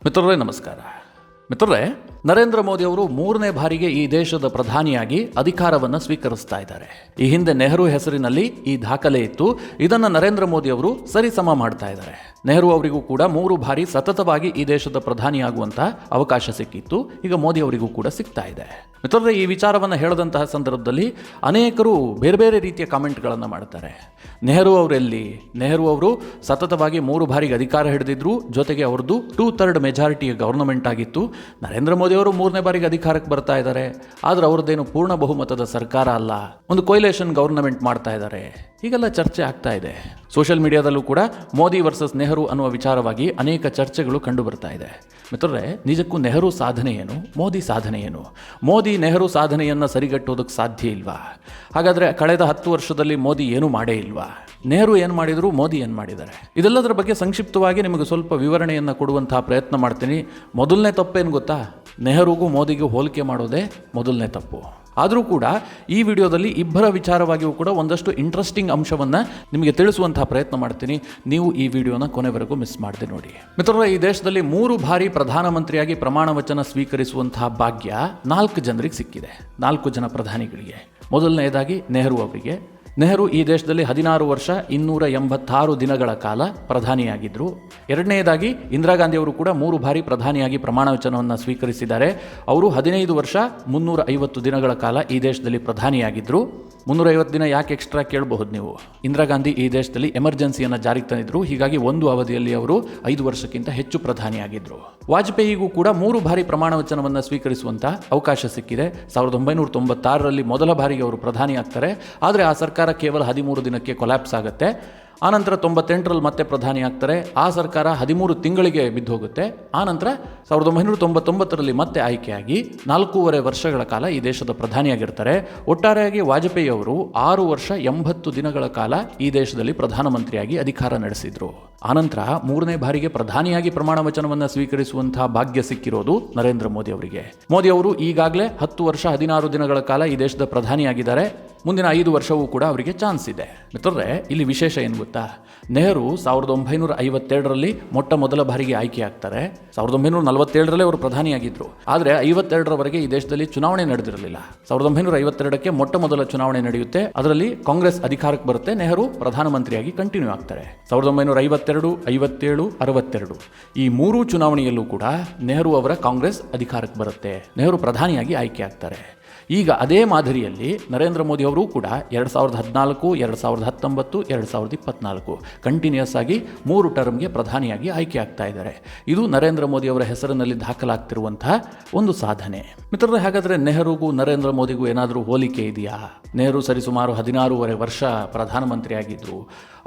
ಮಿತ್ರರೇ ನಮಸ್ಕಾರ. ಮಿತ್ರರೇ, ನರೇಂದ್ರ ಮೋದಿ ಅವರು 3ನೇ ಬಾರಿಗೆ ಈ ದೇಶದ ಪ್ರಧಾನಿಯಾಗಿ ಅಧಿಕಾರವನ್ನು ಸ್ವೀಕರಿಸ್ತಾ ಇದ್ದಾರೆ. ಈ ಹಿಂದೆ ನೆಹರು ಹೆಸರಿನಲ್ಲಿ ಈ ದಾಖಲೆ ಇತ್ತು. ಇದನ್ನು ನರೇಂದ್ರ ಮೋದಿ ಅವರು ಸರಿಸಮ ಮಾಡ್ತಾ ಇದ್ದಾರೆ. ನೆಹರು ಅವರಿಗೂ ಕೂಡ 3 ಬಾರಿ ಸತತವಾಗಿ ಈ ದೇಶದ ಪ್ರಧಾನಿಯಾಗುವಂಥ ಅವಕಾಶ ಸಿಕ್ಕಿತ್ತು. ಈಗ ಮೋದಿ ಅವರಿಗೂ ಕೂಡ ಸಿಗ್ತಾ ಇದೆ. ಮಿತ್ರರೇ, ಈ ವಿಚಾರವನ್ನು ಹೇಳಿದಂತಹ ಸಂದರ್ಭದಲ್ಲಿ ಅನೇಕರು ಬೇರೆ ಬೇರೆ ರೀತಿಯ ಕಾಮೆಂಟ್ಗಳನ್ನು ಮಾಡ್ತಾರೆ. ನೆಹರು ಅವರೆಲ್ಲಿ? ನೆಹರು ಅವರು ಸತತವಾಗಿ 3 ಬಾರಿಗೆ ಅಧಿಕಾರ ಹಿಡಿದಿದ್ರು. ಜೊತೆಗೆ ಅವ್ರದ್ದು 2/3 ಮೆಜಾರಿಟಿಯ ಗವರ್ನಮೆಂಟ್ ಆಗಿತ್ತು. ನರೇಂದ್ರ ಮೋದಿ ಅವರು 3ನೇ ಬಾರಿಗೆ ಅಧಿಕಾರಕ್ಕೆ ಬರ್ತಾ ಇದ್ದಾರೆ. ಆದರೆ ಅವ್ರದ್ದೇನು ಪೂರ್ಣ ಬಹುಮತದ ಸರ್ಕಾರ ಅಲ್ಲ, ಒಂದು ಕೊಯ್ಲೇಷನ್ ಗವರ್ನಮೆಂಟ್ ಮಾಡ್ತಾ ಇದ್ದಾರೆ. ಹೀಗೆಲ್ಲ ಚರ್ಚೆ ಆಗ್ತಾ ಇದೆ. ಸೋಷಿಯಲ್ ಮೀಡಿಯಾದಲ್ಲೂ ಕೂಡ ಮೋದಿ ವರ್ಸಸ್ ನೆಹರು ಅನ್ನುವ ವಿಚಾರವಾಗಿ ಅನೇಕ ಚರ್ಚೆಗಳು ಕಂಡು ಬರ್ತಾ ಇದೆ. ಮಿತ್ರರೇ, ನಿಜಕ್ಕೂ ನೆಹರು ಸಾಧನೆ ಏನು, ಮೋದಿ ಸಾಧನೆ ಏನು? ಮೋದಿ ನೆಹರು ಸಾಧನೆಯನ್ನು ಸರಿಗಟ್ಟೋದಕ್ಕೆ ಸಾಧ್ಯ ಇಲ್ವಾ? ಹಾಗಾದರೆ ಕಳೆದ 10 ವರ್ಷದಲ್ಲಿ ಮೋದಿ ಏನೂ ಮಾಡೇ ಇಲ್ವಾ? ನೆಹರು ಏನು ಮಾಡಿದರು, ಮೋದಿ ಏನು ಮಾಡಿದ್ದಾರೆ? ಇದೆಲ್ಲದರ ಬಗ್ಗೆ ಸಂಕ್ಷಿಪ್ತವಾಗಿ ನಿಮಗೆ ಸ್ವಲ್ಪ ವಿವರಣೆಯನ್ನು ಕೊಡುವಂತಹ ಪ್ರಯತ್ನ ಮಾಡ್ತೀನಿ. ಮೊದಲನೇ ತಪ್ಪೇನು ಗೊತ್ತಾ? ನೆಹರುಗೂ ಮೋದಿಗೂ ಹೋಲಿಕೆ ಮಾಡೋದೇ ಮೊದಲನೇ ತಪ್ಪು. ಆದರೂ ಕೂಡ ಈ ವಿಡಿಯೋದಲ್ಲಿ ಇಬ್ಬರ ವಿಚಾರವಾಗಿಯೂ ಕೂಡ ಒಂದಷ್ಟು ಇಂಟ್ರೆಸ್ಟಿಂಗ್ ಅಂಶವನ್ನು ನಿಮಗೆ ತಿಳಿಸುವಂತಹ ಪ್ರಯತ್ನ ಮಾಡ್ತೀನಿ. ನೀವು ಈ ವಿಡಿಯೋನ ಕೊನೆವರೆಗೂ ಮಿಸ್ ಮಾಡದೆ ನೋಡಿ. ಮಿತ್ರರೇ, ಈ ದೇಶದಲ್ಲಿ 3 ಬಾರಿ ಪ್ರಧಾನಮಂತ್ರಿಯಾಗಿ ಪ್ರಮಾಣ ವಚನ ಸ್ವೀಕರಿಸುವಂತಹ ಭಾಗ್ಯ 4 ಜನರಿಗೆ ಸಿಕ್ಕಿದೆ. 4 ಜನ ಪ್ರಧಾನಿಗಳಿಗೆ. ಮೊದಲನೆಯದಾಗಿ ನೆಹರು ಅವರಿಗೆ. ನೆಹರು ಈ ದೇಶದಲ್ಲಿ 16 ವರ್ಷ 286 ದಿನಗಳ ಕಾಲ ಪ್ರಧಾನಿಯಾಗಿದ್ದರು. ಎರಡನೆಯದಾಗಿ ಇಂದಿರಾ ಗಾಂಧಿ ಅವರು ಕೂಡ 3 ಬಾರಿ ಪ್ರಧಾನಿಯಾಗಿ ಪ್ರಮಾಣ ವಚನವನ್ನು ಸ್ವೀಕರಿಸಿದ್ದಾರೆ. ಅವರು 15 ವರ್ಷ 350 ದಿನಗಳ ಕಾಲ ಈ ದೇಶದಲ್ಲಿ ಪ್ರಧಾನಿಯಾಗಿದ್ದರು. 350 ದಿನ ಯಾಕೆ ಎಕ್ಸ್ಟ್ರಾ ಕೇಳಬಹುದು ನೀವು? ಇಂದಿರಾ ಗಾಂಧಿ ಈ ದೇಶದಲ್ಲಿ ಎಮರ್ಜೆನ್ಸಿಯನ್ನು ಜಾರಿಗೆ ತಂದಿದ್ರು. ಹೀಗಾಗಿ ಒಂದು ಅವಧಿಯಲ್ಲಿ ಅವರು 5 ವರ್ಷಕ್ಕಿಂತ ಹೆಚ್ಚು ಪ್ರಧಾನಿಯಾಗಿದ್ದರು. ವಾಜಪೇಯಿಗೂ ಕೂಡ 3 ಬಾರಿ ಪ್ರಮಾಣ ವಚನವನ್ನು ಸ್ವೀಕರಿಸುವಂಥ ಅವಕಾಶ ಸಿಕ್ಕಿದೆ. 1996ರಲ್ಲಿ ಮೊದಲ ಬಾರಿಗೆ ಅವರು ಪ್ರಧಾನಿ ಆಗ್ತಾರೆ. ಆದರೆ ಆ ಸರ್ಕಾರ ಕೇವಲ 13 ದಿನಕ್ಕೆ ಕೊಲ್ಯಾಪ್ಸ್ ಆಗುತ್ತೆ. ಆನಂತರ 98ರಲ್ಲಿ ಮತ್ತೆ ಪ್ರಧಾನಿ ಆಗ್ತಾರೆ. ಆ ಸರ್ಕಾರ 13 ತಿಂಗಳಿಗೆ ಬಿದ್ದು ಹೋಗುತ್ತೆ. ಆನಂತರ 1999ರಲ್ಲಿ ಮತ್ತೆ ಆಯ್ಕೆಯಾಗಿ 4.5 ವರ್ಷಗಳ ಕಾಲ ಈ ದೇಶದ ಪ್ರಧಾನಿಯಾಗಿರ್ತಾರೆ. ಒಟ್ಟಾರೆಯಾಗಿ ವಾಜಪೇಯಿ ಅವರು 6 ವರ್ಷ 80 ದಿನಗಳ ಕಾಲ ಈ ದೇಶದಲ್ಲಿ ಪ್ರಧಾನಮಂತ್ರಿಯಾಗಿ ಅಧಿಕಾರ ನಡೆಸಿದರು. ಆನಂತರ 3ನೇ ಬಾರಿಗೆ ಪ್ರಧಾನಿಯಾಗಿ ಪ್ರಮಾಣ ವಚನವನ್ನು ಸ್ವೀಕರಿಸುವಂತಹ ಭಾಗ್ಯ ಸಿಕ್ಕಿರೋದು ನರೇಂದ್ರ ಮೋದಿ ಅವರಿಗೆ. ಮೋದಿ ಅವರು ಈಗಾಗಲೇ 10 ವರ್ಷ 16 ದಿನಗಳ ಕಾಲ ಈ ದೇಶದ ಪ್ರಧಾನಿಯಾಗಿದ್ದಾರೆ. ಮುಂದಿನ 5 ವರ್ಷವೂ ಕೂಡ ಅವರಿಗೆ ಚಾನ್ಸ್ ಇದೆ. ಮಿತ್ರರೇ, ಇಲ್ಲಿ ವಿಶೇಷ ಏನು ಗೊತ್ತಾ? ನೆಹರು 1952ರಲ್ಲಿ ಮೊಟ್ಟ ಮೊದಲ ಬಾರಿಗೆ ಆಯ್ಕೆ ಆಗ್ತಾರೆ. 1947ರಲ್ಲಿ ಅವರು ಪ್ರಧಾನಿಯಾಗಿದ್ದರು. ಆದರೆ 52ರವರೆಗೆ ಈ ದೇಶದಲ್ಲಿ ಚುನಾವಣೆ ನಡೆದಿರಲಿಲ್ಲ. 1952ಕ್ಕೆ ಮೊಟ್ಟ ಮೊದಲ ಚುನಾವಣೆ ನಡೆಯುತ್ತೆ. ಅದರಲ್ಲಿ ಕಾಂಗ್ರೆಸ್ ಅಧಿಕಾರಕ್ಕೆ ಬರುತ್ತೆ. ನೆಹರು ಪ್ರಧಾನಮಂತ್ರಿಯಾಗಿ ಕಂಟಿನ್ಯೂ ಆಗ್ತಾರೆ. 1952, 57, 62 ಈ 3 ಚುನಾವಣೆಯಲ್ಲೂ ಕೂಡ ನೆಹರು ಅವರ ಕಾಂಗ್ರೆಸ್ ಅಧಿಕಾರಕ್ಕೆ ಬರುತ್ತೆ. ನೆಹರು ಪ್ರಧಾನಿಯಾಗಿ ಆಯ್ಕೆ ಆಗ್ತಾರೆ. ಈಗ ಅದೇ ಮಾದರಿಯಲ್ಲಿ ನರೇಂದ್ರ ಮೋದಿ ಅವರು ಕೂಡ 2014, 2019, 2024 ಕಂಟಿನ್ಯೂಸ್ ಆಗಿ 3 ಟರ್ಮ್ಗೆ ಪ್ರಧಾನಿಯಾಗಿ ಆಯ್ಕೆ ಆಗ್ತಾ ಇದ್ದಾರೆ. ಇದು ನರೇಂದ್ರ ಮೋದಿ ಅವರ ಹೆಸರಿನಲ್ಲಿ ದಾಖಲಾಗ್ತಿರುವಂತಹ ಒಂದು ಸಾಧನೆ. ಮಿತ್ರರೇ, ಹಾಗಾದರೆ ನೆಹರುಗೂ ನರೇಂದ್ರ ಮೋದಿಗೂ ಏನಾದರೂ ಹೋಲಿಕೆ ಇದೆಯಾ? ನೆಹರು ಸರಿಸುಮಾರು 16.5 ವರ್ಷ ಪ್ರಧಾನಮಂತ್ರಿ ಆಗಿದ್ದರು.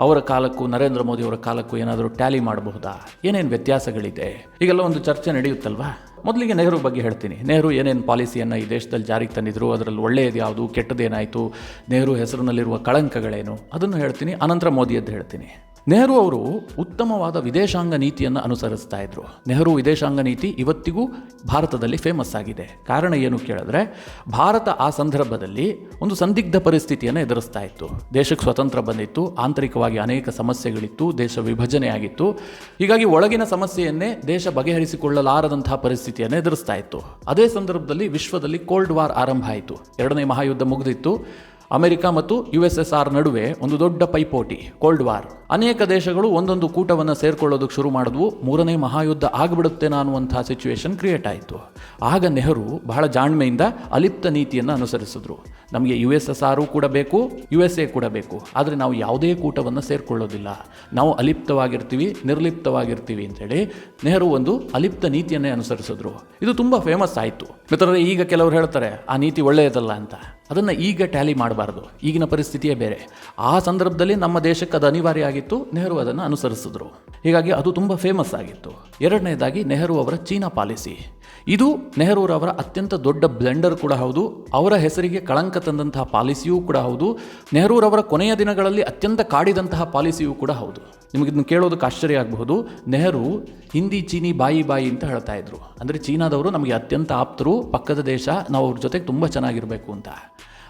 ಅವರ ಕಾಲಕ್ಕೂ ನರೇಂದ್ರ ಮೋದಿ ಅವರ ಕಾಲಕ್ಕೂ ಏನಾದರೂ ಟ್ಯಾಲಿ ಮಾಡಬಹುದಾ? ಏನೇನು ವ್ಯತ್ಯಾಸಗಳಿದೆ? ಈಗೆಲ್ಲ ಒಂದು ಚರ್ಚೆ ನಡೆಯುತ್ತಲ್ವಾ? ಮೊದಲಿಗೆ ನೆಹರು ಬಗ್ಗೆ ಹೇಳ್ತೀನಿ. ನೆಹರು ಏನೇನು ಪಾಲಿಸಿಯನ್ನು ಈ ದೇಶದಲ್ಲಿ ಜಾರಿಗೆ ತಂದಿದ್ರು, ಅದರಲ್ಲಿ ಒಳ್ಳೆಯದು ಯಾವುದು, ಕೆಟ್ಟದೇನಾಯಿತು, ನೆಹರು ಹೆಸರಿನಲ್ಲಿರುವ ಕಳಂಕಗಳೇನು, ಅದನ್ನು ಹೇಳ್ತೀನಿ. ಅನಂತರ ಮೋದಿಯದ್ದು ಹೇಳ್ತೀನಿ. ನೆಹರು ಅವರು ಉತ್ತಮವಾದ ವಿದೇಶಾಂಗ ನೀತಿಯನ್ನು ಅನುಸರಿಸ್ತಾ ಇದ್ರು. ನೆಹರು ವಿದೇಶಾಂಗ ನೀತಿ ಇವತ್ತಿಗೂ ಭಾರತದಲ್ಲಿ ಫೇಮಸ್ ಆಗಿದೆ. ಕಾರಣ ಏನು ಕೇಳಿದ್ರೆ, ಭಾರತ ಆ ಸಂದರ್ಭದಲ್ಲಿ ಒಂದು ಸಂದಿಗ್ಧ ಪರಿಸ್ಥಿತಿಯನ್ನು ಎದುರಿಸ್ತಾ ಇತ್ತು. ದೇಶಕ್ಕೆ ಸ್ವತಂತ್ರ ಬಂದಿತ್ತು. ಆಂತರಿಕವಾಗಿ ಅನೇಕ ಸಮಸ್ಯೆಗಳಿತ್ತು. ದೇಶ ವಿಭಜನೆ ಆಗಿತ್ತು. ಹೀಗಾಗಿ ಒಳಗಿನ ಸಮಸ್ಯೆಯನ್ನೇ ದೇಶ ಬಗೆಹರಿಸಿಕೊಳ್ಳಲಾರದಂತಹ ಪರಿಸ್ಥಿತಿಯನ್ನು ಎದುರಿಸ್ತಾ ಇತ್ತು. ಅದೇ ಸಂದರ್ಭದಲ್ಲಿ ವಿಶ್ವದಲ್ಲಿ ಕೋಲ್ಡ್ ವಾರ್ ಆರಂಭ ಆಯಿತು. 2ನೇ ಮಹಾಯುದ್ಧ ಮುಗಿದಿತ್ತು. ಅಮೆರಿಕ ಮತ್ತು USSR ನಡುವೆ ಒಂದು ದೊಡ್ಡ ಪೈಪೋಟಿ, ಕೋಲ್ಡ್ ವಾರ್. ಅನೇಕ ದೇಶಗಳು ಒಂದೊಂದು ಕೂಟವನ್ನು ಸೇರ್ಕೊಳ್ಳೋದಕ್ಕೆ ಶುರು ಮಾಡಿದ್ವು. 3ನೇ ಮಹಾಯುದ್ಧ ಆಗಿಬಿಡುತ್ತೇನೋ ಅನ್ನುವಂಥ ಸಿಚುವೇಶನ್ ಕ್ರಿಯೇಟ್ ಆಯಿತು. ಆಗ ನೆಹರು ಬಹಳ ಜಾಣ್ಮೆಯಿಂದ ಅಲಿಪ್ತ ನೀತಿಯನ್ನು ಅನುಸರಿಸಿದ್ರು. ನಮಗೆ USSR ಕೂಡ ಬೇಕು, USA ಕೂಡ ಬೇಕು, ಆದರೆ ನಾವು ಯಾವುದೇ ಕೂಟವನ್ನು ಸೇರ್ಕೊಳ್ಳೋದಿಲ್ಲ. ನಾವು ಅಲಿಪ್ತವಾಗಿರ್ತೀವಿ, ನಿರ್ಲಿಪ್ತವಾಗಿರ್ತೀವಿ ಅಂತೇಳಿ ನೆಹರು ಒಂದು ಅಲಿಪ್ತ ನೀತಿಯನ್ನೇ ಅನುಸರಿಸಿದ್ರು. ಇದು ತುಂಬ ಫೇಮಸ್ ಆಯಿತು. ಮಿತ್ರರೇ, ಈಗ ಕೆಲವರು ಹೇಳ್ತಾರೆ ಆ ನೀತಿ ಒಳ್ಳೆಯದಲ್ಲ ಅಂತ. ಅದನ್ನು ಈಗ ಟ್ಯಾಲಿ ಮಾಡಬಾರ್ದು. ಈಗಿನ ಪರಿಸ್ಥಿತಿಯೇ ಬೇರೆ. ಆ ಸಂದರ್ಭದಲ್ಲಿ ನಮ್ಮ ದೇಶಕ್ಕೆ ಅದು ಅನಿವಾರ್ಯ ಆಗಿತ್ತು. ನೆಹರು ಅದನ್ನು ಅನುಸರಿಸಿದ್ರು. ಹೀಗಾಗಿ ಅದು ತುಂಬ ಫೇಮಸ್ ಆಗಿತ್ತು. ಎರಡನೇದಾಗಿ ನೆಹರು ಅವರ ಚೀನಾ ಪಾಲಿಸಿ. ಇದು ನೆಹರೂರವರ ಅತ್ಯಂತ ದೊಡ್ಡ ಬ್ಲೆಂಡರ್ ಕೂಡ ಹೌದು. ಅವರ ಹೆಸರಿಗೆ ಕಳಂಕ ತಂದಂತಹ ಪಾಲಿಸಿಯೂ ಕೂಡ ಹೌದು. ನೆಹರೂರವರ ಕೊನೆಯ ದಿನಗಳಲ್ಲಿ ಅತ್ಯಂತ ಕಾಡಿದಂತಹ ಪಾಲಿಸಿಯೂ ಕೂಡ ಹೌದು. ನಿಮಗಿದನ್ನು ಕೇಳೋದಕ್ಕೆ ಆಶ್ಚರ್ಯ ಆಗಬಹುದು. ನೆಹರು ಹಿಂದಿ ಚೀನಿ ಬಾಯಿ ಬಾಯಿ ಅಂತ ಹೇಳ್ತಾ ಇದ್ರು. ಅಂದರೆ ಚೀನಾದವರು ನಮಗೆ ಅತ್ಯಂತ ಆಪ್ತರು, ಪಕ್ಕದ ದೇಶ, ನಾವು ಅವ್ರ ಜೊತೆಗೆ ತುಂಬ ಚೆನ್ನಾಗಿರಬೇಕು ಅಂತ.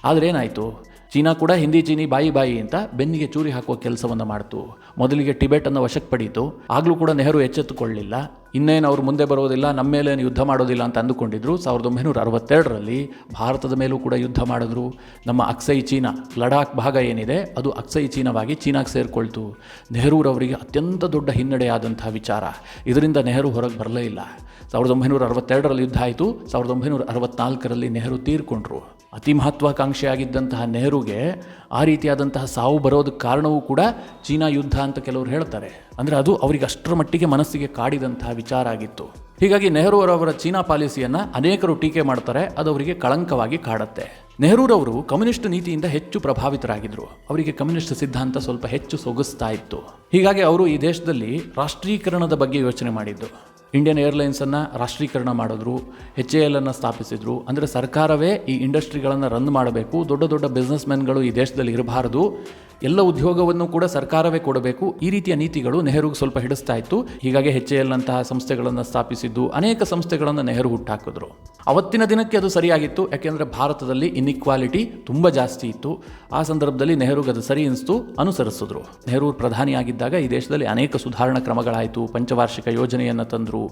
ಆದರೆ ಏನಾಯಿತು? ಚೀನಾ ಕೂಡ ಹಿಂದಿ ಚೀನಿ ಬಾಯಿ ಬಾಯಿ ಅಂತ ಬೆನ್ನಿಗೆ ಚೂರಿ ಹಾಕುವ ಕೆಲಸವನ್ನು ಮಾಡ್ತು. ಮೊದಲಿಗೆ ಟಿಬೆಟನ್ನು ವಶಕ್ಕೆ ಪಡೀತು. ಆಗಲೂ ಕೂಡ ನೆಹರು ಎಚ್ಚೆತ್ತುಕೊಳ್ಳಲಿಲ್ಲ. ಇನ್ನೇನು ಅವರು ಮುಂದೆ ಬರೋದಿಲ್ಲ, ನಮ್ಮ ಮೇಲೆ ಯುದ್ಧ ಮಾಡೋದಿಲ್ಲ ಅಂತ ಅಂದುಕೊಂಡಿದ್ರು. 1962ರಲ್ಲಿ ಭಾರತದ ಮೇಲೂ ಕೂಡ ಯುದ್ಧ ಮಾಡಿದ್ರು. ನಮ್ಮ ಅಕ್ಸೈ ಚೀನಾ, ಲಡಾಖ್ ಭಾಗ ಏನಿದೆ ಅದು ಅಕ್ಸೈ ಚೀನಾವಾಗಿ ಚೀನಾಗೆ ಸೇರಿಕೊಳ್ತು. ನೆಹರೂರವರಿಗೆ ಅತ್ಯಂತ ದೊಡ್ಡ ಹಿನ್ನಡೆಯಾದಂಥ ವಿಚಾರ. ಇದರಿಂದ ನೆಹರು ಹೊರಗೆ ಬರಲೇ ಇಲ್ಲ. 1962ರಲ್ಲಿ ಯುದ್ಧ ಆಯಿತು. 1964ರಲ್ಲಿ ನೆಹರು ತೀರ್ಕೊಂಡ್ರು. ಅತಿ ಮಹತ್ವಾಕಾಂಕ್ಷೆಯಾಗಿದ್ದಂತಹ ನೆಹರುಗೆ ಆ ರೀತಿಯಾದಂತಹ ಸಾವು ಬರೋದಕ್ಕೆ ಕಾರಣವೂ ಕೂಡ ಚೀನಾ ಯುದ್ಧ ಅಂತ ಕೆಲವರು ಹೇಳ್ತಾರೆ. ಅಂದರೆ ಅದು ಅವರಿಗೆ ಅಷ್ಟರ ಮಟ್ಟಿಗೆ ಮನಸ್ಸಿಗೆ ಕಾಡಿದಂತಹ ವಿಚಾರ ಆಗಿತ್ತು. ಹೀಗಾಗಿ ನೆಹರೂರವರ ಚೀನಾ ಪಾಲಿಸಿಯನ್ನು ಅನೇಕರು ಟೀಕೆ ಮಾಡ್ತಾರೆ. ಅದು ಅವರಿಗೆ ಕಳಂಕವಾಗಿ ಕಾಡುತ್ತೆ. ನೆಹರೂರವರು ಕಮ್ಯುನಿಸ್ಟ್ ನೀತಿಯಿಂದ ಹೆಚ್ಚು ಪ್ರಭಾವಿತರಾಗಿದ್ದರು. ಅವರಿಗೆ ಕಮ್ಯುನಿಸ್ಟ್ ಸಿದ್ಧಾಂತ ಸ್ವಲ್ಪ ಹೆಚ್ಚು ಸೊಗಸ್ತಾ ಇತ್ತು. ಹೀಗಾಗಿ ಅವರು ಈ ದೇಶದಲ್ಲಿ ರಾಷ್ಟ್ರೀಕರಣದ ಬಗ್ಗೆ ಯೋಚನೆ ಮಾಡಿದ್ದು. ಇಂಡಿಯನ್ ಏರ್ಲೈನ್ಸನ್ನು ರಾಷ್ಟ್ರೀಕರಣ ಮಾಡಿದ್ರು, HAL ಅನ್ನು ಸ್ಥಾಪಿಸಿದರು. ಅಂದರೆ ಸರ್ಕಾರವೇ ಈ ಇಂಡಸ್ಟ್ರಿಗಳನ್ನು ರನ್ ಮಾಡಬೇಕು, ದೊಡ್ಡ ದೊಡ್ಡ ಬಿಸ್ನೆಸ್ ಮೆನ್ಗಳು ಈ ದೇಶದಲ್ಲಿ ಇರಬಾರದು, ಎಲ್ಲ ಉದ್ಯೋಗವನ್ನು ಕೂಡ ಸರ್ಕಾರವೇ ಕೊಡಬೇಕು. ಈ ರೀತಿಯ ನೀತಿಗಳು ನೆಹರುಗೆ ಸ್ವಲ್ಪ ಹಿಡಿಸ್ತಾ ಇತ್ತು. ಹೀಗಾಗಿ HAL ನಂತಹ ಸಂಸ್ಥೆಗಳನ್ನು ಸ್ಥಾಪಿಸಿದ್ದು, ಅನೇಕ ಸಂಸ್ಥೆಗಳನ್ನು ನೆಹರು ಹುಟ್ಟಾಕಿದ್ರು. ಅವತ್ತಿನ ದಿನಕ್ಕೆ ಅದು ಸರಿಯಾಗಿತ್ತು. ಯಾಕೆಂದರೆ ಭಾರತದಲ್ಲಿ ಇನ್ಇಕ್ವಾಲಿಟಿ ತುಂಬ ಜಾಸ್ತಿ ಇತ್ತು. ಆ ಸಂದರ್ಭದಲ್ಲಿ ನೆಹರುಗೆ ಅದು ಸರಿ ಅನಿಸ್ತು, ಅನುಸರಿಸಿದ್ರು. ನೆಹರು ಪ್ರಧಾನಿಯಾಗಿದ್ದಾಗ ಈ ದೇಶದಲ್ಲಿ ಅನೇಕ ಸುಧಾರಣಾ ಕ್ರಮಗಳಾಯಿತು. ಪಂಚವಾರ್ಷಿಕ ಯೋಜನೆಯನ್ನು ತಂದರು.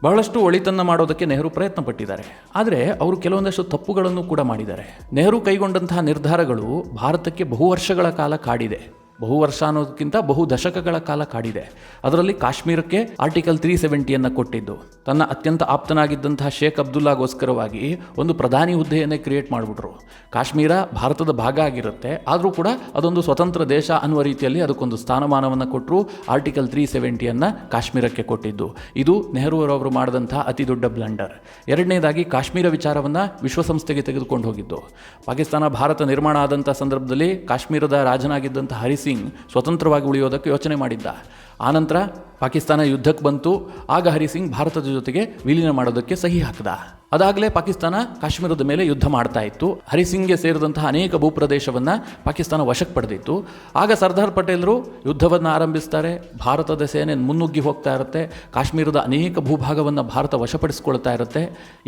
ಬಹಳಷ್ಟು ಒಳಿತನ್ನು ಮಾಡೋದಕ್ಕೆ ನೆಹರು ಪ್ರಯತ್ನ ಪಟ್ಟಿದ್ದಾರೆ. ಆದರೆ ಅವರು ಕೆಲವೊಂದಷ್ಟು ತಪ್ಪುಗಳನ್ನು ಕೂಡ ಮಾಡಿದ್ದಾರೆ. ನೆಹರು ಕೈಗೊಂಡಂತಹ ನಿರ್ಧಾರಗಳು ಭಾರತಕ್ಕೆ ಬಹು ವರ್ಷಗಳ ಕಾಲ ಕಾಡಿದೆ. ಬಹು ವರ್ಷ ಅನ್ನೋದಕ್ಕಿಂತ ಬಹು ದಶಕಗಳ ಕಾಲ ಕಾಡಿದೆ. ಅದರಲ್ಲಿ ಕಾಶ್ಮೀರಕ್ಕೆ ಆರ್ಟಿಕಲ್ 370 ಕೊಟ್ಟಿದ್ದು, ತನ್ನ ಅತ್ಯಂತ ಆಪ್ತನಾಗಿದ್ದಂತಹ ಶೇಖ್ ಅಬ್ದುಲ್ಲಾಗೋಸ್ಕರವಾಗಿ ಒಂದು ಪ್ರಧಾನಿ ಹುದ್ದೆಯನ್ನೇ ಕ್ರಿಯೇಟ್ ಮಾಡಿಬಿಟ್ರು. ಕಾಶ್ಮೀರ ಭಾರತದ ಭಾಗ ಆಗಿರುತ್ತೆ, ಆದರೂ ಕೂಡ ಅದೊಂದು ಸ್ವತಂತ್ರ ದೇಶ ಅನ್ನುವ ರೀತಿಯಲ್ಲಿ ಅದಕ್ಕೊಂದು ಸ್ಥಾನಮಾನವನ್ನು ಕೊಟ್ಟರು. ಆರ್ಟಿಕಲ್ 370 ಕಾಶ್ಮೀರಕ್ಕೆ ಕೊಟ್ಟಿದ್ದು ಇದು ನೆಹರೂರವರು ಮಾಡಿದಂತಹ ಅತಿ ದೊಡ್ಡ ಬ್ಲಂಡರ್. ಎರಡನೇದಾಗಿ ಕಾಶ್ಮೀರ ವಿಚಾರವನ್ನು ವಿಶ್ವಸಂಸ್ಥೆಗೆ ತೆಗೆದುಕೊಂಡು ಹೋಗಿದ್ದು. ಪಾಕಿಸ್ತಾನ ಭಾರತ ನಿರ್ಮಾಣ ಆದಂಥ ಸಂದರ್ಭದಲ್ಲಿ ಕಾಶ್ಮೀರದ ರಾಜನಾಗಿದ್ದಂಥ ಹರಿ ಸಿಂಗ್ ಸ್ವತಂತ್ರವಾಗಿ ಉಳಿಯೋದಕ್ಕೆ ಯೋಚನೆ ಮಾಡಿದ್ದ. ಆನಂತರ ಪಾಕಿಸ್ತಾನ ಯುದ್ಧಕ್ಕೆ ಬಂತು. ಆಗ ಹರಿ ಸಿಂಗ್ ಭಾರತದ ಜೊತೆಗೆ ವಿಲೀನ ಮಾಡೋದಕ್ಕೆ ಸಹಿ ಹಾಕಿದ. ಅದಾಗಲೇ ಪಾಕಿಸ್ತಾನ ಕಾಶ್ಮೀರದ ಮೇಲೆ ಯುದ್ಧ ಮಾಡ್ತಾ ಇತ್ತು. ಹರಿ ಸಿಂಗ್ಗೆ ಸೇರಿದಂತಹ ಅನೇಕ ಭೂಪ್ರದೇಶವನ್ನು ಪಾಕಿಸ್ತಾನ ವಶಕ್ಕೆ ಪಡೆದಿತ್ತು. ಆಗ ಸರ್ದಾರ್ ಪಟೇಲರು ಯುದ್ಧವನ್ನು ಆರಂಭಿಸ್ತಾರೆ. ಭಾರತದ ಸೇನೆ ಮುನ್ನುಗ್ಗಿ ಹೋಗ್ತಾ ಇರುತ್ತೆ. ಕಾಶ್ಮೀರದ ಅನೇಕ ಭೂಭಾಗವನ್ನು ಭಾರತ ವಶಪಡಿಸ್ಕೊಳ್ತಾ ಇರುತ್ತೆ.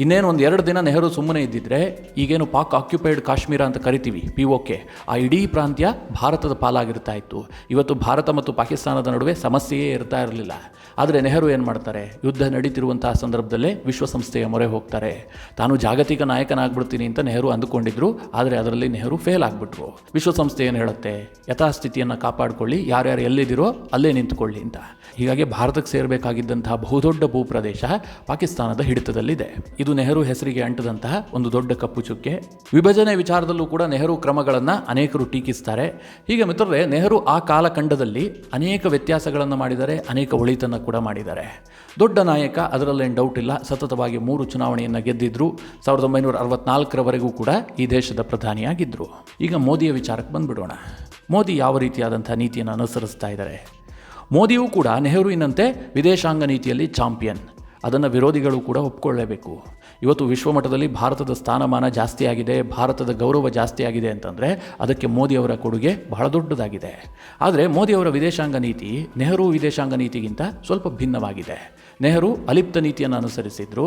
ಇನ್ನೇನು ಒಂದು 2 ದಿನ ನೆಹರು ಸುಮ್ಮನೆ ಇದ್ದಿದ್ರೆ ಈಗೇನು ಪಾಕ್ ಆಕ್ಯುಪೈಡ್ ಕಾಶ್ಮೀರ ಅಂತ ಕರಿತೀವಿ, POK, ಆ ಇಡೀ ಪ್ರಾಂತ್ಯ ಭಾರತದ ಪಾಲಾಗಿರ್ತಾ ಇತ್ತು. ಇವತ್ತು ಭಾರತ ಮತ್ತು ಪಾಕಿಸ್ತಾನದ ನಡುವೆ ಸಮಸ್ಯೆಯೇ ಇರ್ತಾ ಇರಲಿಲ್ಲ. ಆದರೆ ನೆಹರು ಏನು ಮಾಡ್ತಾರೆ, ಯುದ್ಧ ನಡೀತಿರುವಂತಹ ಸಂದರ್ಭದಲ್ಲೇ ವಿಶ್ವಸಂಸ್ಥೆಯ ಮೊರೆ ಹೋಗ್ತಾರೆ. ತಾನು ಜಾಗತಿಕ ನಾಯಕನಾಗ್ಬಿಡ್ತೀನಿ ಅಂತ ನೆಹರು ಅಂದುಕೊಂಡಿದ್ರು. ಆದರೆ ಅದರಲ್ಲಿ ನೆಹರು ಫೇಲ್ ಆಗಿಬಿಟ್ರು. ವಿಶ್ವಸಂಸ್ಥೆ ಏನು ಹೇಳುತ್ತೆ, ಯಥಾಸ್ಥಿತಿಯನ್ನು ಕಾಪಾಡಿಕೊಳ್ಳಿ, ಯಾರ್ಯಾರು ಎಲ್ಲಿದ್ದೀರೋ ಅಲ್ಲೇ ನಿಂತ್ಕೊಳ್ಳಿ ಅಂತ. ಹೀಗಾಗಿ ಭಾರತಕ್ಕೆ ಸೇರಬೇಕಾಗಿದ್ದಂತಹ ಬಹುದೊಡ್ಡ ಭೂಪ್ರದೇಶ ಪಾಕಿಸ್ತಾನದ ಹಿಡಿತದಲ್ಲಿದೆ. ಇದು ನೆಹರು ಹೆಸರಿಗೆ ಅಂಟದಂತಹ ಒಂದು ದೊಡ್ಡ ಕಪ್ಪು ಚುಕ್ಕೆ. ವಿಭಜನೆ ವಿಚಾರದಲ್ಲೂ ಕೂಡ ನೆಹರು ಕ್ರಮಗಳನ್ನು ಅನೇಕರು ಟೀಕಿಸ್ತಾರೆ. ಹೀಗೆ ಮಿತ್ರರೇ, ನೆಹರು ಆ ಕಾಲಖಂಡದಲ್ಲಿ ಅನೇಕ ವ್ಯತ್ಯಾಸಗಳನ್ನು ಮಾಡಿದ್ದಾರೆ, ಅನೇಕ ಒಳಿತನ್ನು ಕೂಡ ಮಾಡಿದ್ದಾರೆ. ದೊಡ್ಡ ನಾಯಕ, ಅದರಲ್ಲೇನು ಡೌಟ್ ಇಲ್ಲ. ಸತತವಾಗಿ 3 ಚುನಾವಣೆಯನ್ನು ಗೆದ್ದಿದ್ರು. 1964ರವರೆಗೂ ಕೂಡ ಈ ದೇಶದ ಪ್ರಧಾನಿಯಾಗಿದ್ದರು. ಈಗ ಮೋದಿಯ ವಿಚಾರಕ್ಕೆ ಬಂದುಬಿಡೋಣ. ಮೋದಿ ಯಾವ ರೀತಿಯಾದಂಥ ನೀತಿಯನ್ನು ಅನುಸರಿಸ್ತಾ ಇದ್ದಾರೆ? ಮೋದಿಯೂ ಕೂಡ ನೆಹರುವಿನಂತೆ ವಿದೇಶಾಂಗ ನೀತಿಯಲ್ಲಿ ಚಾಂಪಿಯನ್. ಅದನ್ನು ವಿರೋಧಿಗಳು ಕೂಡ ಒಪ್ಕೊಳ್ಳೇಬೇಕು. ಇವತ್ತು ವಿಶ್ವಮಟ್ಟದಲ್ಲಿ ಭಾರತದ ಸ್ಥಾನಮಾನ ಜಾಸ್ತಿ ಆಗಿದೆ, ಭಾರತದ ಗೌರವ ಜಾಸ್ತಿ ಆಗಿದೆ ಅಂತಂದರೆ ಅದಕ್ಕೆ ಮೋದಿಯವರ ಕೊಡುಗೆ ಬಹಳ ದೊಡ್ಡದಾಗಿದೆ. ಆದರೆ ಮೋದಿಯವರ ವಿದೇಶಾಂಗ ನೀತಿ ನೆಹರು ವಿದೇಶಾಂಗ ನೀತಿಗಿಂತ ಸ್ವಲ್ಪ ಭಿನ್ನವಾಗಿದೆ. ನೆಹರು ಅಲಿಪ್ತ ನೀತಿಯನ್ನು ಅನುಸರಿಸಿದ್ರು.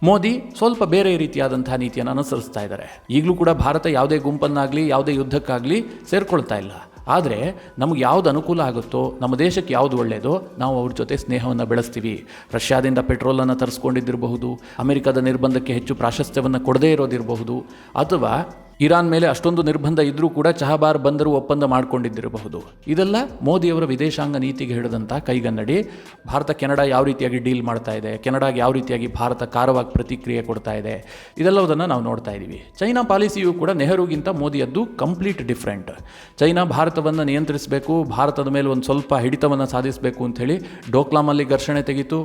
ಮೋದಿ ಸ್ವಲ್ಪ ಬೇರೆ ರೀತಿಯಾದಂತಹ ನೀತಿಯನ್ನು ಅನುಸರಿಸ್ತಾ ಇದ್ದಾರೆ. ಈಗಲೂ ಕೂಡ ಭಾರತ ಯಾವುದೇ ಗುಂಪನ್ನಾಗಲಿ ಯಾವುದೇ ಯುದ್ಧಕ್ಕಾಗಲಿ ಸೇರ್ಕೊಳ್ತಾ ಇಲ್ಲ. ಆದರೆ ನಮಗೆ ಯಾವುದು ಅನುಕೂಲ ಆಗುತ್ತೋ, ನಮ್ಮ ದೇಶಕ್ಕೆ ಯಾವುದು ಒಳ್ಳೆಯದೋ ನಾವು ಅವ್ರ ಜೊತೆ ಸ್ನೇಹವನ್ನು ಬೆಳೆಸ್ತೀವಿ. ರಷ್ಯಾದಿಂದ ಪೆಟ್ರೋಲನ್ನು ತರಿಸ್ಕೊಂಡಿದ್ದಿರಬಹುದು, ಅಮೆರಿಕದ ನಿರ್ಬಂಧಕ್ಕೆ ಹೆಚ್ಚು ಪ್ರಾಶಸ್ತ್ಯವನ್ನು ಕೊಡದೇ ಇರೋದಿರಬಹುದು, ಅಥವಾ ಇರಾನ್ ಮೇಲೆ ಅಷ್ಟೊಂದು ನಿರ್ಬಂಧ ಇದ್ದರೂ ಕೂಡ ಚಹಬಾರ್ ಬಂದರು ಒಪ್ಪಂದ ಮಾಡಿಕೊಂಡಿದ್ದಿರಬಹುದು. ಇದೆಲ್ಲ ಮೋದಿಯವರ ವಿದೇಶಾಂಗ ನೀತಿಗೆ ಹಿಡಿದಂಥ ಕೈಗನ್ನಡಿ. ಭಾರತ ಕೆನಡಾ ಯಾವ ರೀತಿಯಾಗಿ ಡೀಲ್ ಮಾಡ್ತಾ ಇದೆ, ಕೆನಡಾಗೆ ಯಾವ ರೀತಿಯಾಗಿ ಭಾರತ ಕಾರವಾಗಿ ಪ್ರತಿಕ್ರಿಯೆ ಕೊಡ್ತಾ ಇದೆ, ಇದೆಲ್ಲವುದನ್ನು ನಾವು ನೋಡ್ತಾ ಇದ್ದೀವಿ. ಚೈನಾ ಪಾಲಿಸಿಯೂ ಕೂಡ ನೆಹರುಗಿಂತ ಮೋದಿಯದ್ದು ಕಂಪ್ಲೀಟ್ ಡಿಫ್ರೆಂಟ್. ಚೈನಾ ಭಾರತವನ್ನು ನಿಯಂತ್ರಿಸಬೇಕು, ಭಾರತದ ಮೇಲೆ ಒಂದು ಸ್ವಲ್ಪ ಹಿಡಿತವನ್ನು ಸಾಧಿಸಬೇಕು ಅಂಥೇಳಿ ಡೋಕ್ಲಾಮಲ್ಲಿ ಘರ್ಷಣೆ ತೆಗಿತು,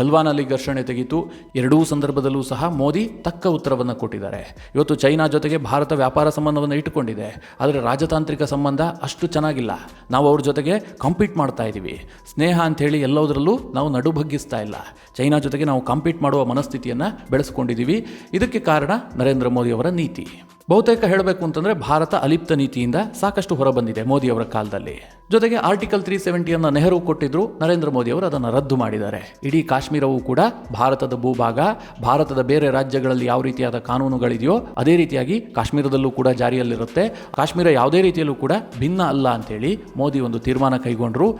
ಗಲ್ವಾನಲ್ಲಿ ಘರ್ಷಣೆ ತೆಗಿತು. ಎರಡೂ ಸಂದರ್ಭದಲ್ಲೂ ಸಹ ಮೋದಿ ತಕ್ಕ ಉತ್ತರವನ್ನು ಕೊಟ್ಟಿದ್ದಾರೆ. ಇವತ್ತು ಚೈನಾ ಜೊತೆಗೆ ಭಾರತ ವ್ಯಾಪಾರ ಸಂಬಂಧವನ್ನು ಇಟ್ಟುಕೊಂಡಿದೆ, ಆದರೆ ರಾಜತಾಂತ್ರಿಕ ಸಂಬಂಧ ಅಷ್ಟು ಚೆನ್ನಾಗಿಲ್ಲ. ನಾವು ಅವ್ರ ಜೊತೆಗೆ ಕಾಂಪೀಟ್ ಮಾಡ್ತಾ ಇದ್ದೀವಿ. ಸ್ನೇಹ ಅಂಥೇಳಿ ಎಲ್ಲದರಲ್ಲೂ ನಾವು ನಡುಬಗ್ಗಿಸ್ತಾ ಇಲ್ಲ. ಚೈನಾ ಜೊತೆಗೆ ನಾವು ಕಾಂಪೀಟ್ ಮಾಡುವ ಮನಸ್ಥಿತಿಯನ್ನು ಬೆಳೆಸ್ಕೊಂಡಿದ್ದೀವಿ. ಇದಕ್ಕೆ ಕಾರಣ ನರೇಂದ್ರ ಮೋದಿಯವರ ನೀತಿ. ಬಹುತೇಕ ಹೇಳಬೇಕು ಅಂತಂದರೆ ಭಾರತ ಅಲಿಪ್ತ ನೀತಿಯಿಂದ ಸಾಕಷ್ಟು ಹೊರಬಂದಿದೆ ಮೋದಿಯವರ ಕಾಲದಲ್ಲಿ. ಜೊತೆಗೆ ಆರ್ಟಿಕಲ್ 370 ನೆಹರು ಕೊಟ್ಟಿದ್ರು, ನರೇಂದ್ರ ಮೋದಿಯವರು ಅದನ್ನು ರದ್ದು ಮಾಡಿದ್ದಾರೆ. ಇಡೀ ಕಾಶ್ಮೀರವೂ ಕೂಡ ಭಾರತದ ಭೂಭಾಗ. ಭಾರತದ ಬೇರೆ ರಾಜ್ಯಗಳಲ್ಲಿ ಯಾವ ರೀತಿಯಾದ ಕಾನೂನುಗಳಿದೆಯೋ ಅದೇ ರೀತಿಯಾಗಿ ಕಾಶ್ಮೀರದಲ್ಲೂ ಕೂಡ ಜಾರಿಯಲ್ಲಿರುತ್ತೆ. ಕಾಶ್ಮೀರ ಯಾವುದೇ ರೀತಿಯಲ್ಲೂ ಕೂಡ ಭಿನ್ನ ಅಲ್ಲ ಅಂತೇಳಿ ಮೋದಿ ಒಂದು ತೀರ್ಮಾನ ಕೈಗೊಂಡರು.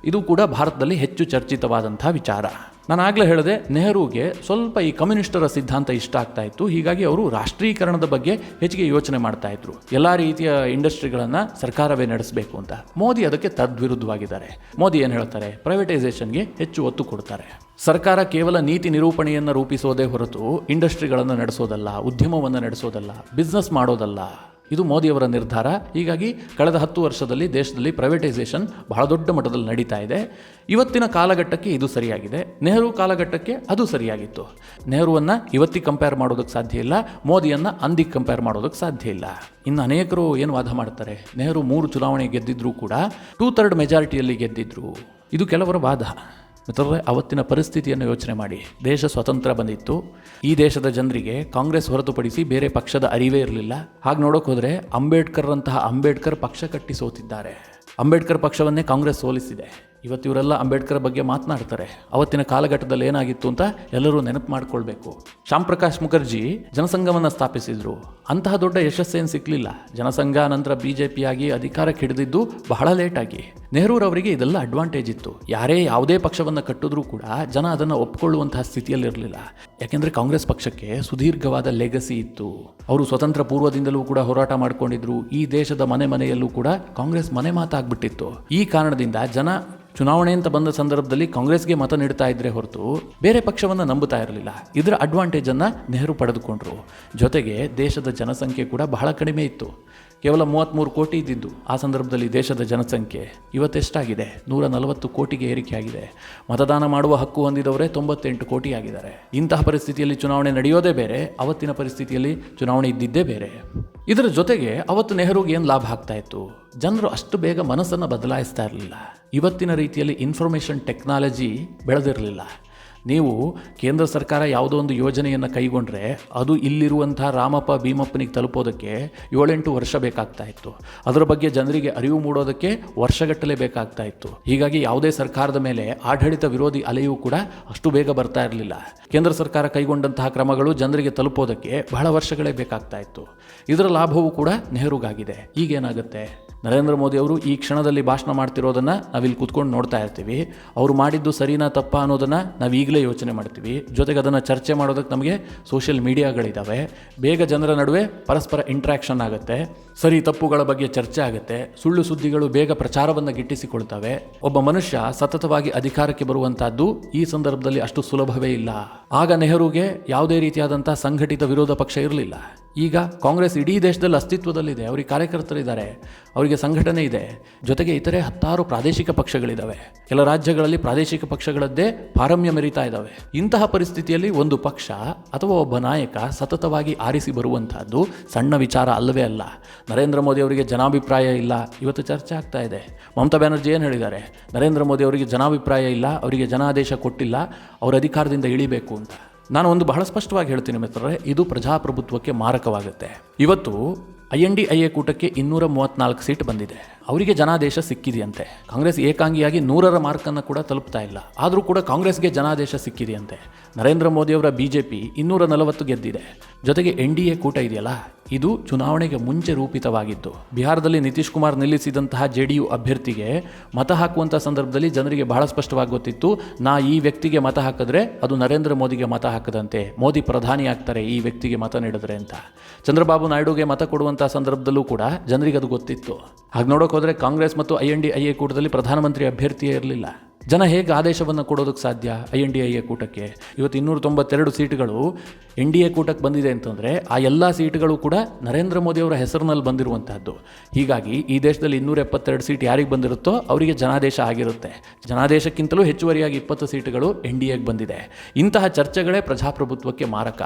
ಇದು ಕೂಡ ಭಾರತದಲ್ಲಿ ಹೆಚ್ಚು ಚರ್ಚಿತವಾದಂಥ ವಿಚಾರ. ನಾನು ಆಗಲೇ ಹೇಳಿದೆ, ನೆಹರೂಗೆ ಸ್ವಲ್ಪ ಈ ಕಮ್ಯುನಿಸ್ಟರ ಸಿದ್ಧಾಂತ ಇಷ್ಟ ಆಗ್ತಾ ಇತ್ತು. ಹೀಗಾಗಿ ಅವರು ರಾಷ್ಟ್ರೀಕರಣದ ಬಗ್ಗೆ ಹೆಚ್ಚಿಗೆ ಯೋಚನೆ ಮಾಡ್ತಾ ಇದ್ರು. ಎಲ್ಲ ರೀತಿಯ ಇಂಡಸ್ಟ್ರಿಗಳನ್ನು ಸರ್ಕಾರವೇ ನಡೆಸಬೇಕು ಅಂತ. ಮೋದಿ ಅದಕ್ಕೆ ತದ್ವಿರುದ್ಧವಾಗಿದ್ದಾರೆ. ಮೋದಿ ಏನು ಹೇಳ್ತಾರೆ? ಪ್ರೈವೇಟೈಸೇಷನ್ಗೆ ಹೆಚ್ಚು ಒತ್ತು ಕೊಡ್ತಾರೆ. ಸರ್ಕಾರ ಕೇವಲ ನೀತಿ ನಿರೂಪಣೆಯನ್ನು ರೂಪಿಸೋದೇ ಹೊರತು ಇಂಡಸ್ಟ್ರಿಗಳನ್ನು ನಡೆಸೋದಲ್ಲ, ಉದ್ಯಮವನ್ನು ನಡೆಸೋದಲ್ಲ, ಬಿಸ್ನೆಸ್ ಮಾಡೋದಲ್ಲ. ಇದು ಮೋದಿಯವರ ನಿರ್ಧಾರ. ಹೀಗಾಗಿ ಕಳೆದ 10 ವರ್ಷದಲ್ಲಿ ದೇಶದಲ್ಲಿ ಪ್ರೈವೇಟೈಸೇಷನ್ ಬಹಳ ದೊಡ್ಡ ಮಟ್ಟದಲ್ಲಿ ನಡೀತಾ ಇದೆ. ಇವತ್ತಿನ ಕಾಲಘಟ್ಟಕ್ಕೆ ಇದು ಸರಿಯಾಗಿದೆ. ನೆಹರು ಕಾಲಘಟ್ಟಕ್ಕೆ ಅದು ಸರಿಯಾಗಿತ್ತು. ನೆಹರುವನ್ನು ಇವತ್ತಿಗೆ ಕಂಪೇರ್ ಮಾಡೋದಕ್ಕೆ ಸಾಧ್ಯ ಇಲ್ಲ, ಮೋದಿಯನ್ನು ಅಂದಿಗೆ ಕಂಪೇರ್ ಮಾಡೋದಕ್ಕೆ ಸಾಧ್ಯ ಇಲ್ಲ. ಇನ್ನು ಅನೇಕರು ಏನು ವಾದ ಮಾಡ್ತಾರೆ, ನೆಹರು 3 ಚುನಾವಣೆ ಗೆದ್ದಿದ್ರೂ ಕೂಡ 2/3 ಮೆಜಾರಿಟಿಯಲ್ಲಿ ಗೆದ್ದಿದ್ರು. ಇದು ಕೆಲವರ ವಾದ. ಮಿತ್ರರೇ, ಅವತ್ತಿನ ಪರಿಸ್ಥಿತಿಯನ್ನು ಯೋಚನೆ ಮಾಡಿ. ದೇಶ ಸ್ವತಂತ್ರ ಬಂದಿತ್ತು. ಈ ದೇಶದ ಜನರಿಗೆ ಕಾಂಗ್ರೆಸ್ ಹೊರತುಪಡಿಸಿ ಬೇರೆ ಪಕ್ಷದ ಅರಿವೇ ಇರಲಿಲ್ಲ. ಹಾಗೆ ನೋಡೋಕೆ ಹೋದರೆ ಅಂಬೇಡ್ಕರ್ ಪಕ್ಷ ಕಟ್ಟಿ ಸೋತಿದ್ದಾರೆ. ಅಂಬೇಡ್ಕರ್ ಪಕ್ಷವನ್ನೇ ಕಾಂಗ್ರೆಸ್ ಸೋಲಿಸಿದೆ. ಇವತ್ತು ಇವರೆಲ್ಲ ಅಂಬೇಡ್ಕರ್ ಬಗ್ಗೆ ಮಾತನಾಡ್ತಾರೆ. ಅವತ್ತಿನ ಕಾಲಘಟ್ಟದಲ್ಲಿ ಏನಾಗಿತ್ತು ಅಂತ ಎಲ್ಲರೂ ನೆನಪು ಮಾಡ್ಕೊಳ್ಬೇಕು. ಶ್ಯಾಮ್ ಪ್ರಕಾಶ್ ಮುಖರ್ಜಿ ಜನಸಂಘವನ್ನು ಸ್ಥಾಪಿಸಿದ್ರು. ಅಂತಹ ದೊಡ್ಡ ಯಶಸ್ಸೇನು ಸಿಕ್ಕಲಿಲ್ಲ. ಜನಸಂಘ ನಂತರ BJP ಆಗಿ ಅಧಿಕಾರಕ್ಕೆ ಹಿಡಿದಿದ್ದು ಬಹಳ ಲೇಟಾಗಿ. ನೆಹರೂರವರಿಗೆ ಇದೆಲ್ಲ ಅಡ್ವಾಂಟೇಜ್ ಇತ್ತು. ಯಾರೇ ಯಾವುದೇ ಪಕ್ಷವನ್ನು ಕಟ್ಟಿದ್ರೂ ಕೂಡ ಜನ ಅದನ್ನು ಒಪ್ಕೊಳ್ಳುವಂತಹ ಸ್ಥಿತಿಯಲ್ಲಿರಲಿಲ್ಲ. ಯಾಕೆಂದರೆ ಕಾಂಗ್ರೆಸ್ ಪಕ್ಷಕ್ಕೆ ಸುದೀರ್ಘವಾದ ಲೆಗಸಿ ಇತ್ತು. ಅವರು ಸ್ವತಂತ್ರ ಪೂರ್ವದಿಂದಲೂ ಕೂಡ ಹೋರಾಟ ಮಾಡಿಕೊಂಡಿದ್ರು. ಈ ದೇಶದ ಮನೆಯಲ್ಲೂ ಕೂಡ ಕಾಂಗ್ರೆಸ್ ಮನೆ ಮಾತಾಗ್ಬಿಟ್ಟಿತ್ತು. ಈ ಕಾರಣದಿಂದ ಜನ ಚುನಾವಣೆ ಅಂತ ಬಂದ ಸಂದರ್ಭದಲ್ಲಿ ಕಾಂಗ್ರೆಸ್ಗೆ ಮತ ನೀಡ್ತಾ ಇದ್ರೆ ಹೊರತು ಬೇರೆ ಪಕ್ಷವನ್ನು ನಂಬುತ್ತಾ ಇರಲಿಲ್ಲ. ಇದರ ಅಡ್ವಾಂಟೇಜನ್ನು ನೆಹರು ಪಡೆದುಕೊಂಡ್ರು. ಜೊತೆಗೆ ದೇಶದ ಜನಸಂಖ್ಯೆ ಕೂಡ ಬಹಳ ಕಡಿಮೆ ಇತ್ತು. ಕೇವಲ 33 ಕೋಟಿ ಇದ್ದಿದ್ದು ಆ ಸಂದರ್ಭದಲ್ಲಿ ದೇಶದ ಜನಸಂಖ್ಯೆ. ಇವತ್ತೆಷ್ಟಾಗಿದೆ? 140 ಕೋಟಿಗೆ ಏರಿಕೆ ಆಗಿದೆ. ಮತದಾನ ಮಾಡುವ ಹಕ್ಕು ಹೊಂದಿದವರೇ 98 ಕೋಟಿ ಆಗಿದ್ದಾರೆ. ಇಂತಹ ಪರಿಸ್ಥಿತಿಯಲ್ಲಿ ಚುನಾವಣೆ ನಡೆಯೋದೇ ಬೇರೆ, ಅವತ್ತಿನ ಪರಿಸ್ಥಿತಿಯಲ್ಲಿ ಚುನಾವಣೆ ಇದ್ದಿದ್ದೇ ಬೇರೆ. ಇದರ ಜೊತೆಗೆ ಅವತ್ತು ನೆಹರುಗೆ ಏನು ಲಾಭ ಆಗ್ತಾ ಇತ್ತು? ಜನರು ಅಷ್ಟು ಬೇಗ ಮನಸ್ಸನ್ನು ಬದಲಾಯಿಸ್ತಾ ಇರಲಿಲ್ಲ. ಇವತ್ತಿನ ರೀತಿಯಲ್ಲಿ ಇನ್ಫಾರ್ಮೇಷನ್ ಟೆಕ್ನಾಲಜಿ ಬೆಳೆದಿರಲಿಲ್ಲ. ನೀವು ಕೇಂದ್ರ ಸರ್ಕಾರ ಯಾವುದೋ ಒಂದು ಯೋಜನೆಯನ್ನು ಕೈಗೊಂಡ್ರೆ ಅದು ಇಲ್ಲಿರುವಂಥ ರಾಮಪ್ಪ ಭೀಮಪ್ಪನಿಗೆ ತಲುಪೋದಕ್ಕೆ 7-8 ವರ್ಷ ಬೇಕಾಗ್ತಾ ಇತ್ತು. ಅದರ ಬಗ್ಗೆ ಜನರಿಗೆ ಅರಿವು ಮೂಡೋದಕ್ಕೆ ವರ್ಷಗಟ್ಟಲೆ ಬೇಕಾಗ್ತಾ ಇತ್ತು. ಹೀಗಾಗಿ ಯಾವುದೇ ಸರ್ಕಾರದ ಮೇಲೆ ಆಡಳಿತ ವಿರೋಧಿ ಅಲೆಯೂ ಕೂಡ ಅಷ್ಟು ಬೇಗ ಬರ್ತಾ ಇರಲಿಲ್ಲ. ಕೇಂದ್ರ ಸರ್ಕಾರ ಕೈಗೊಂಡಂತಹ ಕ್ರಮಗಳು ಜನರಿಗೆ ತಲುಪೋದಕ್ಕೆ ಬಹಳ ವರ್ಷಗಳೇ ಬೇಕಾಗ್ತಾ ಇತ್ತು. ಇದರ ಲಾಭವೂ ಕೂಡ ನೆಹರುಗಾಗಿದೆ. ಈಗೇನಾಗುತ್ತೆ? ನರೇಂದ್ರ ಮೋದಿ ಅವರು ಈ ಕ್ಷಣದಲ್ಲಿ ಭಾಷಣ ಮಾಡ್ತಿರೋದನ್ನು ನಾವಿಲ್ಲಿ ಕೂತ್ಕೊಂಡು ನೋಡ್ತಾ ಇರ್ತೀವಿ. ಅವರು ಮಾಡಿದ್ದು ಸರಿನಾ ತಪ್ಪಾ ಅನ್ನೋದನ್ನು ನಾವು ಈಗಲೇ ಯೋಚನೆ ಮಾಡ್ತೀವಿ. ಜೊತೆಗೆ ಅದನ್ನು ಚರ್ಚೆ ಮಾಡೋದಕ್ಕೆ ನಮಗೆ ಸೋಷಿಯಲ್ ಮೀಡಿಯಾಗಳಿದ್ದಾವೆ. ಬೇಗ ಜನರ ನಡುವೆ ಪರಸ್ಪರ ಇಂಟ್ರ್ಯಾಕ್ಷನ್ ಆಗುತ್ತೆ. ಸರಿ ತಪ್ಪುಗಳ ಬಗ್ಗೆ ಚರ್ಚೆ ಆಗುತ್ತೆ. ಸುಳ್ಳು ಸುದ್ದಿಗಳು ಬೇಗ ಪ್ರಚಾರವನ್ನು ಗಿಟ್ಟಿಸಿಕೊಳ್ತವೆ. ಒಬ್ಬ ಮನುಷ್ಯ ಸತತವಾಗಿ ಅಧಿಕಾರಕ್ಕೆ ಬರುವಂತಹದ್ದು ಈ ಸಂದರ್ಭದಲ್ಲಿ ಅಷ್ಟು ಸುಲಭವೇ ಇಲ್ಲ. ಆಗ ನೆಹರುಗೆ ಯಾವುದೇ ರೀತಿಯಾದಂಥ ಸಂಘಟಿತ ವಿರೋಧ ಪಕ್ಷ ಇರಲಿಲ್ಲ. ಈಗ ಕಾಂಗ್ರೆಸ್ ಇಡೀ ದೇಶದಲ್ಲಿ ಅಸ್ತಿತ್ವದಲ್ಲಿದೆ. ಅವರಿಗೆ ಕಾರ್ಯಕರ್ತರಿದ್ದಾರೆ, ಅವರಿಗೆ ಸಂಘಟನೆ ಇದೆ. ಜೊತೆಗೆ ಇತರೆ 10 ಪ್ರಾದೇಶಿಕ ಪಕ್ಷಗಳಿದ್ದಾವೆ. ಕೆಲ ರಾಜ್ಯಗಳಲ್ಲಿ ಪ್ರಾದೇಶಿಕ ಪಕ್ಷಗಳದ್ದೇ ಪಾರಮ್ಯ ಮೆರೀತಾ ಇದ್ದಾವೆ. ಇಂತಹ ಪರಿಸ್ಥಿತಿಯಲ್ಲಿ ಒಂದು ಪಕ್ಷ ಅಥವಾ ಒಬ್ಬ ನಾಯಕ ಸತತವಾಗಿ ಆರಿಸಿ ಬರುವಂತಹದ್ದು ಸಣ್ಣ ವಿಚಾರ ಅಲ್ಲವೇ ಅಲ್ಲ. ನರೇಂದ್ರ ಮೋದಿ ಅವರಿಗೆ ಜನಾಭಿಪ್ರಾಯ ಇಲ್ಲ, ಇವತ್ತು ಚರ್ಚೆ ಆಗ್ತಾ ಇದೆ. ಮಮತಾ ಬ್ಯಾನರ್ಜಿ ಏನು ಹೇಳಿದ್ದಾರೆ? ನರೇಂದ್ರ ಮೋದಿ ಅವರಿಗೆ ಜನಾಭಿಪ್ರಾಯ ಇಲ್ಲ, ಅವರಿಗೆ ಜನಾದೇಶ ಕೊಟ್ಟಿಲ್ಲ, ಅವರ ಅಧಿಕಾರದಿಂದ ಇಳಿಬೇಕು ಅಂತ. ನಾನು ಒಂದು ಬಹಳ ಸ್ಪಷ್ಟವಾಗಿ ಹೇಳ್ತೀನಿ ಮಿತ್ರರೇ, ಇದು ಪ್ರಜಾಪ್ರಭುತ್ವಕ್ಕೆ ಮಾರಕವಾಗುತ್ತೆ. ಇವತ್ತು INDIA ಕೂಟಕ್ಕೆ 234 ಸೀಟ್ ಬಂದಿದೆ. ಅವರಿಗೆ ಜನಾದೇಶ ಸಿಕ್ಕಿದೆಯಂತೆ. ಕಾಂಗ್ರೆಸ್ ಏಕಾಂಗಿಯಾಗಿ 100ರ ಮಾರ್ಕನ್ನು ಕೂಡ ತಲುಪ್ತಾ ಇಲ್ಲ. ಆದರೂ ಕೂಡ ಕಾಂಗ್ರೆಸ್ಗೆ ಜನಾದೇಶ ಸಿಕ್ಕಿದೆಯಂತೆ. ನರೇಂದ್ರ ಮೋದಿಯವರ BJP 240 ಗೆದ್ದಿದೆ. ಜೊತೆಗೆ NDA ಕೂಟ ಇದೆಯಲ್ಲ, ಇದು ಚುನಾವಣೆಗೆ ಮುಂಚೆ ರೂಪಿತವಾಗಿತ್ತು. ಬಿಹಾರದಲ್ಲಿ ನಿತೀಶ್ ಕುಮಾರ್ ನಿಲ್ಲಿಸಿದಂತಹ JDU ಅಭ್ಯರ್ಥಿಗೆ ಮತ ಹಾಕುವಂಥ ಸಂದರ್ಭದಲ್ಲಿ ಜನರಿಗೆ ಬಹಳ ಸ್ಪಷ್ಟವಾಗಿ ಗೊತ್ತಿತ್ತು, ಈ ವ್ಯಕ್ತಿಗೆ ಮತ ಹಾಕಿದ್ರೆ ಅದು ನರೇಂದ್ರ ಮೋದಿಗೆ ಮತ ಹಾಕದಂತೆ, ಮೋದಿ ಪ್ರಧಾನಿ ಆಗ್ತಾರೆ ಈ ವ್ಯಕ್ತಿಗೆ ಮತ ನೀಡಿದ್ರೆ ಅಂತ. ಚಂದ್ರಬಾಬು ನಾಯ್ಡುಗೆ ಮತ ಕೊಡುವಂಥ ಸಂದರ್ಭದಲ್ಲಿ ಕೂಡ ಜನರಿಗೆ ಅದು ಗೊತ್ತಿತ್ತು. ಹಾಗೆ ನೋಡೋಕೆ ಹೋದರೆ ಕಾಂಗ್ರೆಸ್ ಮತ್ತು INDIA ಕೂಟದಲ್ಲಿ ಪ್ರಧಾನಮಂತ್ರಿ ಅಭ್ಯರ್ಥಿಯೇ ಇರಲಿಲ್ಲ. ಜನ ಹೇಗೆ ಆದೇಶವನ್ನು ಕೊಡೋದಕ್ಕೆ ಸಾಧ್ಯ? INDIA ಕೂಟಕ್ಕೆ ಇವತ್ತು 292 ಸೀಟುಗಳು NDA ಕೂಟಕ್ಕೆ ಬಂದಿದೆ ಅಂತಂದರೆ ಆ ಎಲ್ಲ ಸೀಟುಗಳು ಕೂಡ ನರೇಂದ್ರ ಮೋದಿ ಅವರ ಹೆಸರಿನಲ್ಲಿ ಬಂದಿರುವಂತಹದ್ದು. ಹೀಗಾಗಿ ಈ ದೇಶದಲ್ಲಿ 272 ಸೀಟ್ ಯಾರಿಗೆ ಬಂದಿರುತ್ತೋ ಅವರಿಗೆ ಜನಾದೇಶ ಆಗಿರುತ್ತೆ. ಜನಾದೇಶಕ್ಕಿಂತಲೂ ಹೆಚ್ಚುವರಿಯಾಗಿ 20 ಸೀಟುಗಳು NDAಗೆ ಬಂದಿದೆ. ಇಂತಹ ಚರ್ಚೆಗಳೇ ಪ್ರಜಾಪ್ರಭುತ್ವಕ್ಕೆ ಮಾರಕ.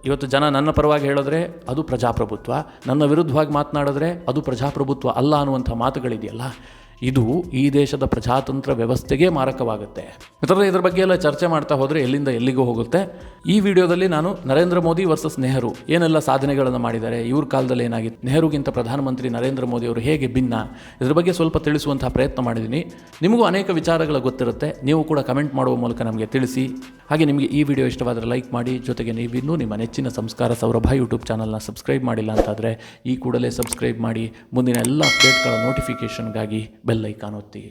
ಇವತ್ತು ಜನ ನನ್ನ ಪರವಾಗಿ ಹೇಳಿದ್ರೆ ಅದು ಪ್ರಜಾಪ್ರಭುತ್ವ, ನನ್ನ ವಿರುದ್ಧವಾಗಿ ಮಾತನಾಡಿದ್ರೆ ಅದು ಪ್ರಜಾಪ್ರಭುತ್ವ ಅಲ್ಲ ಅನ್ನುವಂಥ ಮಾತುಗಳಿದೆಯಲ್ಲ, ಇದು ಈ ದೇಶದ ಪ್ರಜಾತಂತ್ರ ವ್ಯವಸ್ಥೆಗೆ ಮಾರಕವಾಗುತ್ತೆ. ಮಿತ್ರರೇ, ಇದರ ಬಗ್ಗೆ ಎಲ್ಲ ಚರ್ಚೆ ಮಾಡ್ತಾ ಹೋದರೆ ಎಲ್ಲಿಂದ ಎಲ್ಲಿಗೂ ಹೋಗುತ್ತೆ. ಈ ವಿಡಿಯೋದಲ್ಲಿ ನಾನು ನರೇಂದ್ರ ಮೋದಿ ವರ್ಸಸ್ ನೆಹರು ಏನೆಲ್ಲ ಸಾಧನೆಗಳನ್ನು ಮಾಡಿದ್ದಾರೆ, ಇವ್ರ ಕಾಲದಲ್ಲಿ ಏನಾಗಿತ್ತು, ನೆಹರುಗಿಂತ ಪ್ರಧಾನಮಂತ್ರಿ ನರೇಂದ್ರ ಮೋದಿ ಅವರು ಹೇಗೆ ಭಿನ್ನ, ಇದರ ಬಗ್ಗೆ ಸ್ವಲ್ಪ ತಿಳಿಸುವಂತಹ ಪ್ರಯತ್ನ ಮಾಡಿದ್ದೀನಿ. ನಿಮಗೂ ಅನೇಕ ವಿಚಾರಗಳು ಗೊತ್ತಿರುತ್ತೆ, ನೀವು ಕೂಡ ಕಮೆಂಟ್ ಮಾಡುವ ಮೂಲಕ ನಮಗೆ ತಿಳಿಸಿ. ಹಾಗೆ ನಿಮಗೆ ಈ ವಿಡಿಯೋ ಇಷ್ಟವಾದರೆ ಲೈಕ್ ಮಾಡಿ. ಜೊತೆಗೆ ನೀವಿನ್ನೂ ನಿಮ್ಮ ನೆಚ್ಚಿನ ಸಂಸ್ಕಾರ ಸೌರಭ ಯೂಟ್ಯೂಬ್ ಚಾನಲ್ನ ಸಬ್ಸ್ಕ್ರೈಬ್ ಮಾಡಿಲ್ಲ ಅಂತಾದರೆ ಈ ಕೂಡಲೇ ಸಬ್ಸ್ಕ್ರೈಬ್ ಮಾಡಿ. ಮುಂದಿನ ಎಲ್ಲ ಅಪ್ಡೇಟ್ಗಳ ನೋಟಿಫಿಕೇಷನ್ಗಾಗಿ ಬೆಲ್ ಐಕಾನ್ ಒತ್ತಿ.